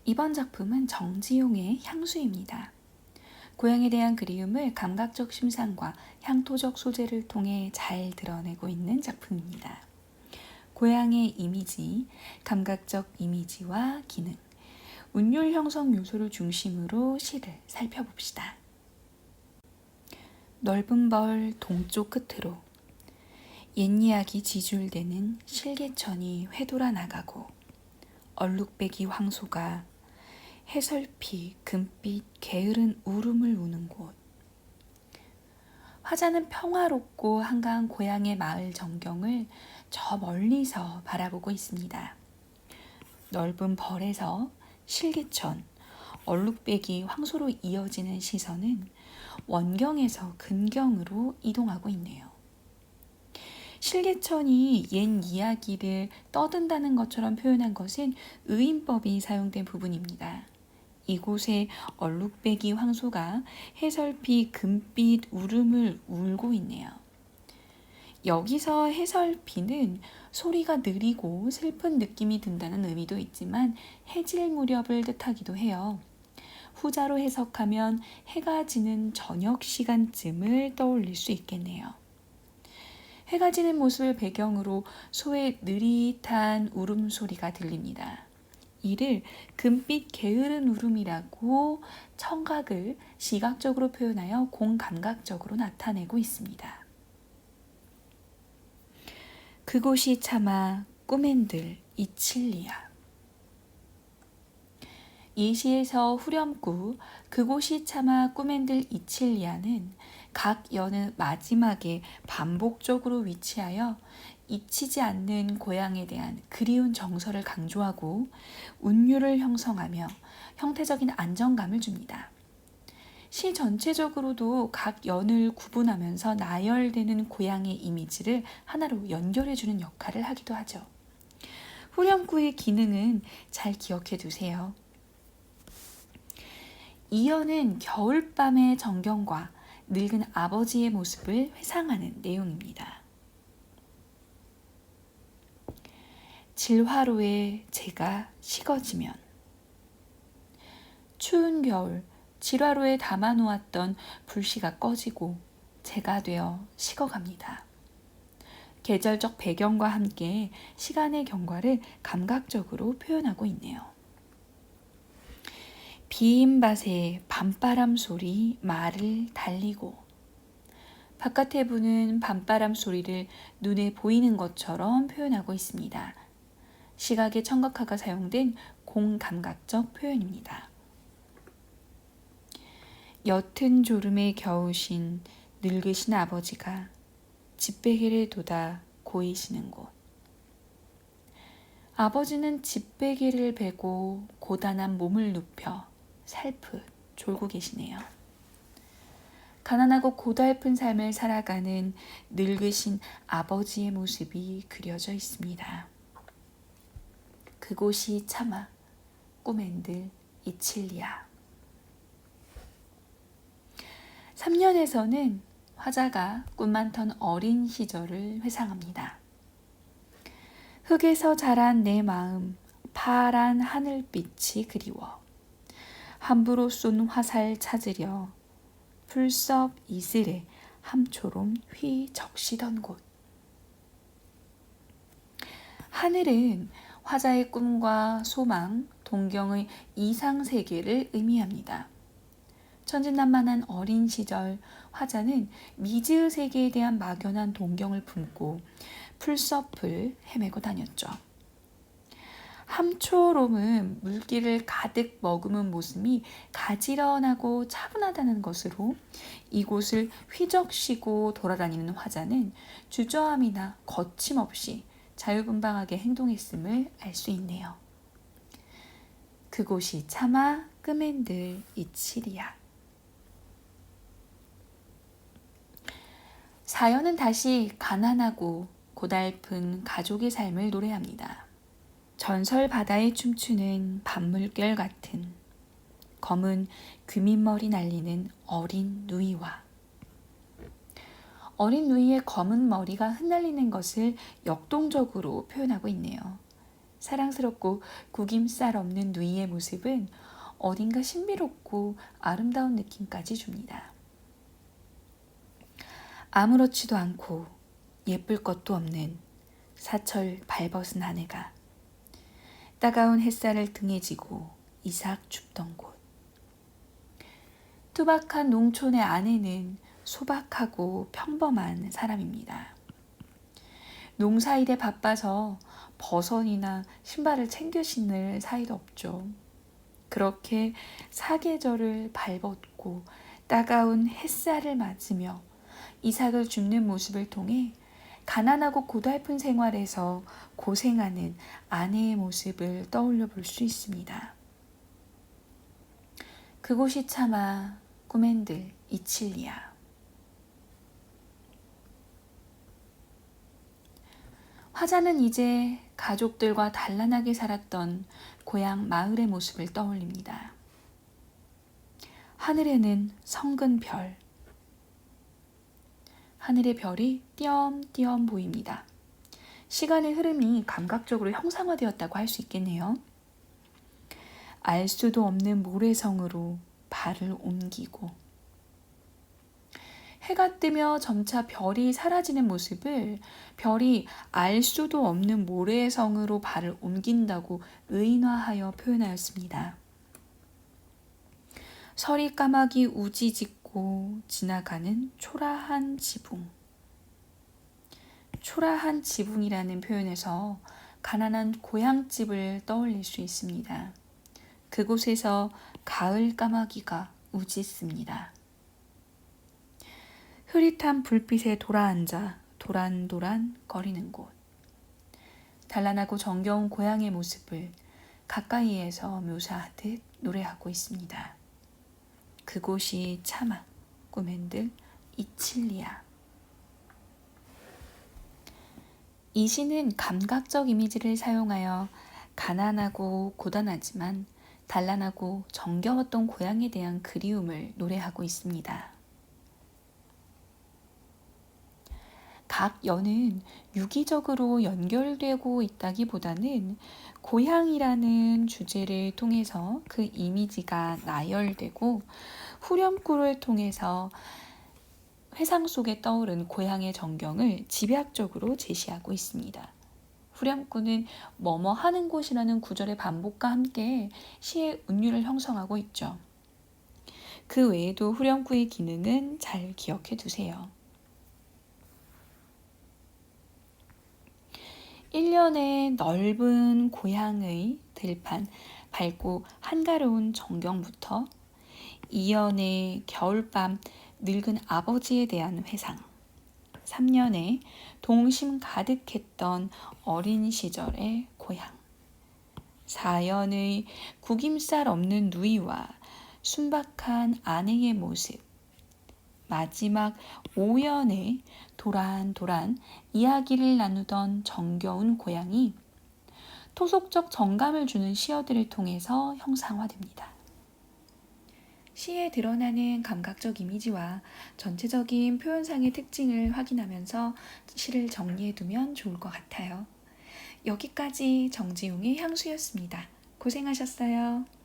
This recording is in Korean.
이번 작품은 정지용의 향수입니다. 고향에 대한 그리움을 감각적 심상과 향토적 소재를 통해 잘 드러내고 있는 작품입니다. 고향의 이미지, 감각적 이미지와 기능, 운율 형성 요소를 중심으로 시를 살펴봅시다. 넓은 벌 동쪽 끝으로 옛 이야기 지줄대는 실개천이 회돌아 나가고 얼룩배기 황소가 해설피 금빛 게으른 울음을 우는 곳. 화자는 평화롭고 한가한 고향의 마을 전경을 저 멀리서 바라보고 있습니다. 넓은 벌에서 실개천, 얼룩배기 황소로 이어지는 시선은 원경에서 근경으로 이동하고 있네요. 실개천이 옛 이야기를 떠든다는 것처럼 표현한 것은 의인법이 사용된 부분입니다. 이곳에 얼룩배기 황소가 해설피 금빛 울음을 울고 있네요. 여기서 해설피는 소리가 느리고 슬픈 느낌이 든다는 의미도 있지만 해질 무렵을 뜻하기도 해요. 후자로 해석하면 해가 지는 저녁 시간쯤을 떠올릴 수 있겠네요. 해가 지는 모습을 배경으로 소의 느릿한 울음소리가 들립니다. 이를 금빛 게으른 울음이라고 청각을 시각적으로 표현하여 공감각적으로 나타내고 있습니다. 그곳이 차마 꿈엔들 이칠리야. 이 시에서 후렴구 그곳이 차마 꿈엔들 이칠리야는 각 연의 마지막에 반복적으로 위치하여 잊히지 않는 고향에 대한 그리운 정서를 강조하고 운율을 형성하며 형태적인 안정감을 줍니다. 시 전체적으로도 각 연을 구분하면서 나열되는 고향의 이미지를 하나로 연결해주는 역할을 하기도 하죠. 후렴구의 기능은 잘 기억해 두세요. 이 연은 겨울밤의 전경과 늙은 아버지의 모습을 회상하는 내용입니다. 질화로에 제가 식어지면 추운 겨울 질화로에 담아놓았던 불씨가 꺼지고 제가 되어 식어갑니다. 계절적 배경과 함께 시간의 경과를 감각적으로 표현하고 있네요. 비인 밭에 밤바람 소리 말을 달리고 바깥에 부는 밤바람 소리를 눈에 보이는 것처럼 표현하고 있습니다. 시각의 청각화가 사용된 공감각적 표현입니다. 옅은 졸음에 겨우신 늙으신 아버지가 집베개를 돋아 고이시는 곳. 아버지는 집베개를 베고 고단한 몸을 눕혀 살풋 졸고 계시네요. 가난하고 고달픈 삶을 살아가는 늙으신 아버지의 모습이 그려져 있습니다. 그곳이 차마 꿈엔들 이칠리야. 3년에서는 화자가 꿈 많던 어린 시절을 회상합니다. 흙에서 자란 내 마음 파란 하늘빛이 그리워 함부로 쏜 화살 찾으려 풀섭 이슬에 함초롬 휘 적시던 곳. 하늘은 화자의 꿈과 소망, 동경의 이상세계를 의미합니다. 천진난만한 어린 시절 화자는 미지의 세계에 대한 막연한 동경을 품고 풀숲을 헤매고 다녔죠. 함초롬은 물기를 가득 머금은 모습이 가지런하고 차분하다는 것으로 이곳을 휘적시고 돌아다니는 화자는 주저함이나 거침없이 자유분방하게 행동했음을 알 수 있네요. 그곳이 차마 꿈엔들 이칠이야. 사연은 다시 가난하고 고달픈 가족의 삶을 노래합니다. 전설 바다에 춤추는 밤물결 같은 검은 귀밑머리 날리는 어린 누이와 어린 누이의 검은 머리가 흩날리는 것을 역동적으로 표현하고 있네요. 사랑스럽고 구김살 없는 누이의 모습은 어딘가 신비롭고 아름다운 느낌까지 줍니다. 아무렇지도 않고 예쁠 것도 없는 사철 발벗은 아내가 따가운 햇살을 등에 지고 이삭 줍던 곳. 투박한 농촌의 아내는 소박하고 평범한 사람입니다. 농사일에 바빠서 버선이나 신발을 챙겨 신을 사이도 없죠. 그렇게 사계절을 발벗고 따가운 햇살을 맞으며 이삭을 줍는 모습을 통해 가난하고 고달픈 생활에서 고생하는 아내의 모습을 떠올려 볼 수 있습니다. 그곳이 차마 꿈엔들 이칠리아. 화자는 이제 가족들과 단란하게 살았던 고향 마을의 모습을 떠올립니다. 하늘에는 성근 별, 하늘의 별이 띄엄띄엄 보입니다. 시간의 흐름이 감각적으로 형상화되었다고 할 수 있겠네요. 알 수도 없는 모래성으로 발을 옮기고 해가 뜨며 점차 별이 사라지는 모습을 별이 알 수도 없는 모래성으로 발을 옮긴다고 의인화하여 표현하였습니다. 서리 까마귀 우지짓고 지나가는 초라한 지붕. 초라한 지붕이라는 표현에서 가난한 고향집을 떠올릴 수 있습니다. 그곳에서 가을 까마귀가 우짖습니다. 흐릿한 불빛에 돌아앉아 도란도란 거리는 곳. 단란하고 정겨운 고향의 모습을 가까이에서 묘사하듯 노래하고 있습니다. 그곳이 차마 꿈엔들 이칠리아. 이 시는 감각적 이미지를 사용하여 가난하고 고단하지만 단란하고 정겨웠던 고향에 대한 그리움을 노래하고 있습니다. 각 연은 유기적으로 연결되고 있다기보다는 고향이라는 주제를 통해서 그 이미지가 나열되고 후렴구를 통해서 회상 속에 떠오른 고향의 전경을 집약적으로 제시하고 있습니다. 후렴구는 뭐뭐 하는 곳이라는 구절의 반복과 함께 시의 운율을 형성하고 있죠. 그 외에도 후렴구의 기능은 잘 기억해 두세요. 1년의 넓은 고향의 들판, 밝고 한가로운 전경부터 2년의 겨울밤 늙은 아버지에 대한 회상, 3년에 동심 가득했던 어린 시절의 고향, 4년의 구김살 없는 누이와 순박한 아내의 모습, 마지막 5년에 도란도란 이야기를 나누던 정겨운 고향이 토속적 정감을 주는 시어들을 통해서 형상화됩니다. 시에 드러나는 감각적 이미지와 전체적인 표현상의 특징을 확인하면서 시를 정리해두면 좋을 것 같아요. 여기까지 정지용의 향수였습니다. 고생하셨어요.